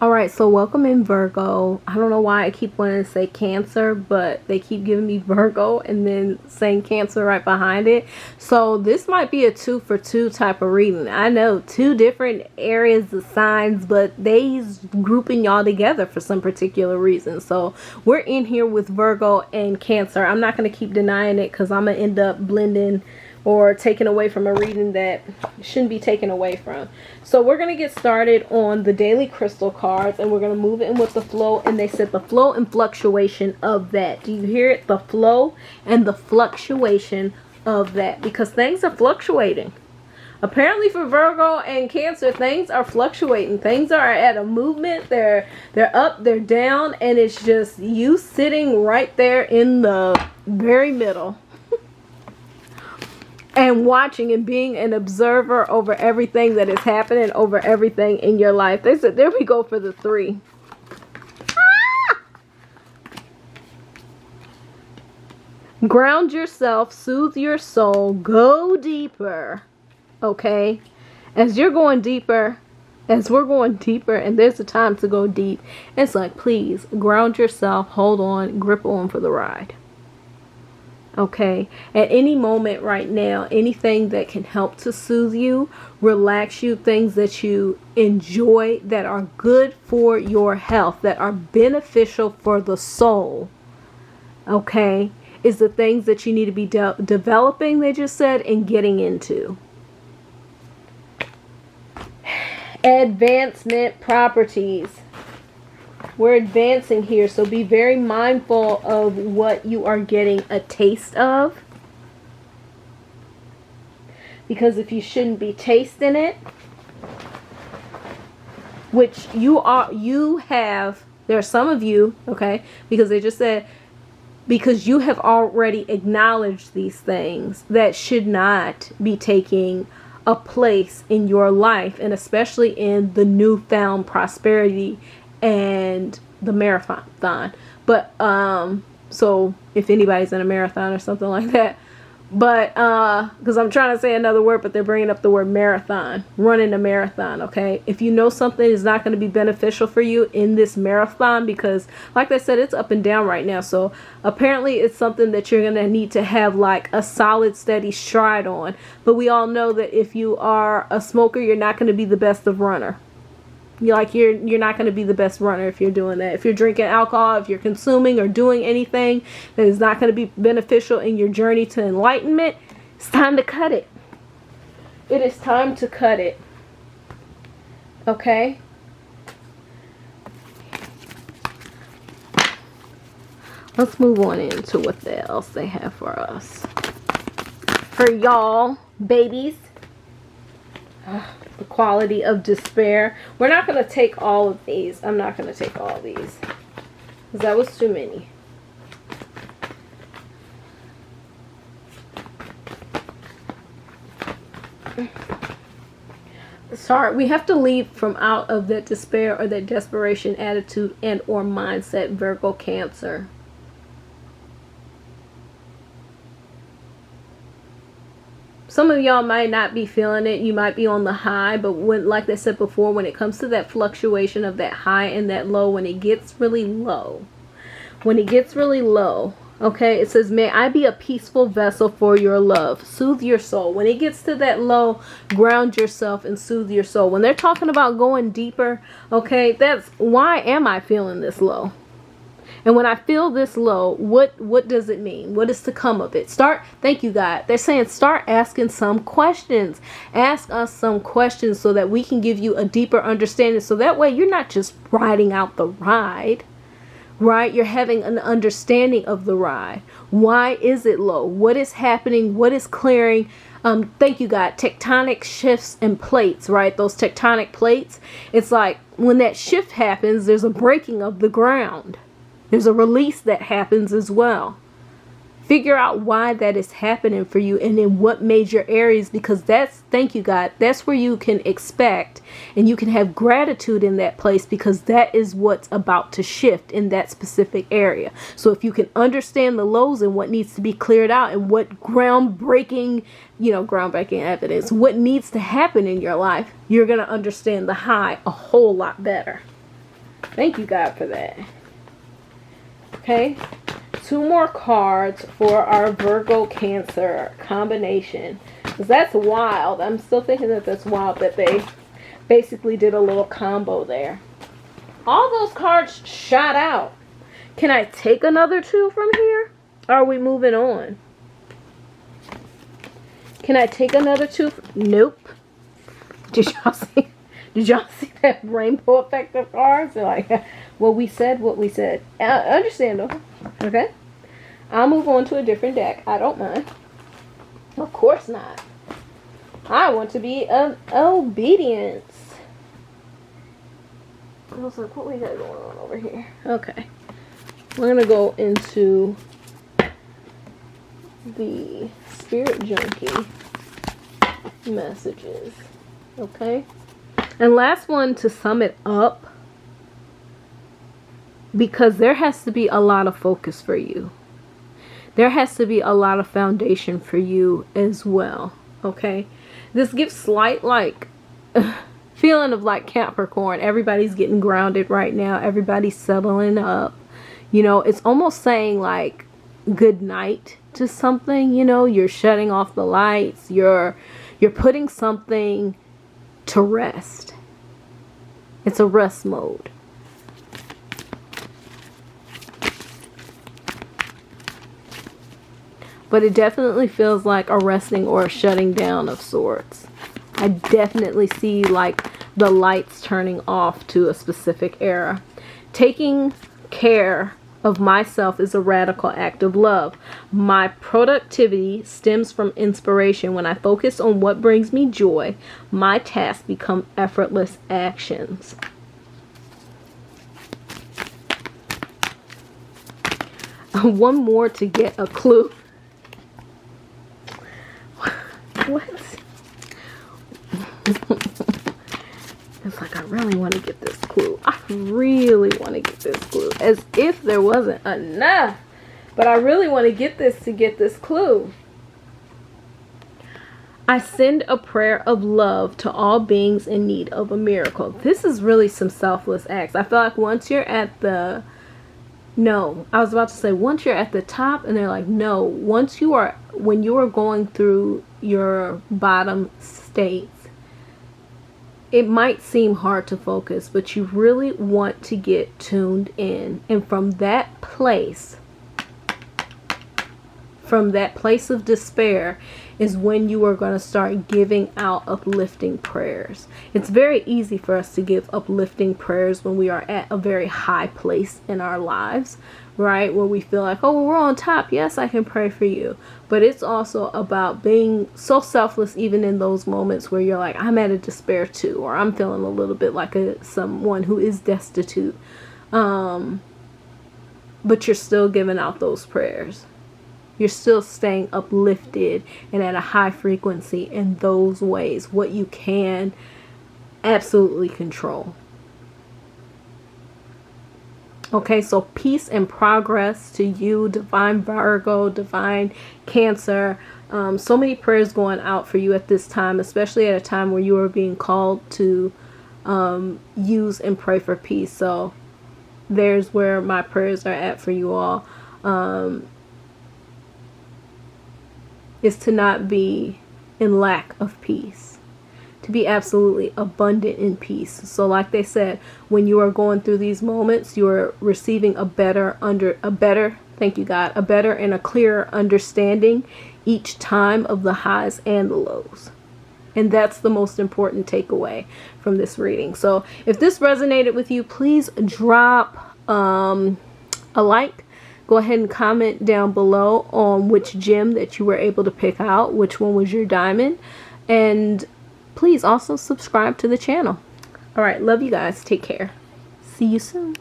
Alright, so welcome in Virgo. I don't know why I keep wanting to say Cancer, but they keep giving me Virgo and then saying Cancer right behind it. So this might be a 2 for 2 type of reading. I know 2 different areas of signs, but they's grouping y'all together for some particular reason. So we're in here with Virgo and Cancer. I'm not going to keep denying it because I'm going to end up blending or taken away from a reading that shouldn't be taken away from. So we're going to get started on the daily crystal cards, and we're going to move in with the flow. And they said the flow and fluctuation of that. Do you hear it? The flow and the fluctuation of that, because things are fluctuating. Apparently for Virgo and Cancer, things are fluctuating. Things are at a movement. They're up, they're down, and it's just you sitting right there in the very middle and watching and being an observer over everything that is happening, over everything in your life. They said, there we go for the 3. Ground yourself, soothe your soul, go deeper. Okay? As you're going deeper, as we're going deeper, and there's a time to go deep, it's like, please, ground yourself, hold on, grip on for the ride. Okay, at any moment right now, anything that can help to soothe you, relax you, things that you enjoy, that are good for your health, that are beneficial for the soul, okay, is the things that you need to be developing, they just said, and getting into. Advancement properties. We're advancing here, so be very mindful of what you are getting a taste of. Because if you shouldn't be tasting it, which you have, there are some of you, okay, because they just said, because you have already acknowledged these things that should not be taking a place in your life, and especially in the newfound prosperity and the marathon. But so if anybody's in a marathon or something like that, but because I'm trying to say another word, but they're bringing up the word marathon, running a marathon. Okay, if you know something is not going to be beneficial for you in this marathon, because like I said, it's up and down right now, so apparently it's something that you're going to need to have like a solid steady stride on. But we all know that if you are a smoker, you're not going to be the best of runner. You're not going to be the best runner if you're doing that. If you're drinking alcohol, if you're consuming or doing anything that is not going to be beneficial in your journey to enlightenment, it's time to cut it. It is time to cut it. Okay? Let's move on into what else they have for us. For y'all, babies. The quality of despair. We're not going to take all of these. I'm not going to take all of these, because that was too many. Sorry, we have to leave from out of that despair or that desperation attitude and or mindset, Virgo Cancer. Some of y'all might not be feeling it. You might be on the high, but when, like they said before, when it comes to that fluctuation of that high and that low, when it gets really low, okay, it says, may I be a peaceful vessel for your love. Soothe your soul. When it gets to that low, ground yourself and soothe your soul. When they're talking about going deeper, okay, that's why am I feeling this low? And when I feel this low, what does it mean? What is to come of it? Thank you, God. They're saying start asking some questions. Ask us some questions so that we can give you a deeper understanding. So that way you're not just riding out the ride, right? You're having an understanding of the ride. Why is it low? What is happening? What is clearing? Thank you, God. Tectonic shifts and plates, right? Those tectonic plates. It's like when that shift happens, there's a breaking of the ground. There's a release that happens as well. Figure out why that is happening for you and in what major areas, because thank you, God, that's where you can expect and you can have gratitude in that place, because that is what's about to shift in that specific area. So if you can understand the lows and what needs to be cleared out and what groundbreaking evidence, what needs to happen in your life, you're going to understand the high a whole lot better. Thank you, God, for that. Okay. 2 more cards for our Virgo Cancer combination. Because that's wild. I'm still thinking that that's wild that they basically did a little combo there. All those cards shot out. Can I take another 2 from here? Or are we moving on? Can I take another 2? Nope. Did y'all see? Did y'all see that rainbow effect of cards? They're like, well, we said what we said. Understandable. Okay. I'll move on to a different deck. I don't mind. Of course not. I want to be of obedience. I was like, what we got going on over here? Okay. We're going to go into the Spirit Junkie messages. Okay. And last one to sum it up, because there has to be a lot of focus for you. There has to be a lot of foundation for you as well. Okay. This gives slight like feeling of like Capricorn. Everybody's getting grounded right now. Everybody's settling up. You know, it's almost saying like good night to something. You know, you're shutting off the lights. You're putting something to rest. It's a rest mode. But it definitely feels like a resting or a shutting down of sorts. I definitely see like the lights turning off to a specific era. Taking care of myself is a radical act of love. My productivity stems from inspiration. When I focus on what brings me joy, my tasks become effortless actions. One more to get a clue. What? It's like, I really want to get this clue. I really want to get this clue. As if there wasn't enough. But I really want to get this clue. I send a prayer of love to all beings in need of a miracle. This is really some selfless acts. I feel like once you're at the... No, I was about to say once you're at the top, and they're like, no, when you are going through your bottom states, it might seem hard to focus, but you really want to get tuned in. And from that place of despair is when you are going to start giving out uplifting prayers. It's very easy for us to give uplifting prayers when we are at a very high place in our lives, right? Where we feel like, oh, we're on top. Yes, I can pray for you. But it's also about being so selfless even in those moments where you're like, I'm at a despair too, or I'm feeling a little bit like someone who is destitute. But you're still giving out those prayers. You're still staying uplifted and at a high frequency in those ways, what you can absolutely control. Okay, so peace and progress to you, Divine Virgo, Divine Cancer. So many prayers going out for you at this time, especially at a time where you are being called to use and pray for peace. So there's where my prayers are at for you all. Is to not be in lack of peace, to be absolutely abundant in peace. So like they said, when you are going through these moments, you are receiving a better and a clearer understanding each time of the highs and the lows. And that's the most important takeaway from this reading. So if this resonated with you, please drop a like. Go ahead and comment down below on which gem that you were able to pick out, which one was your diamond. And please also subscribe to the channel. All right, love you guys. Take care. See you soon.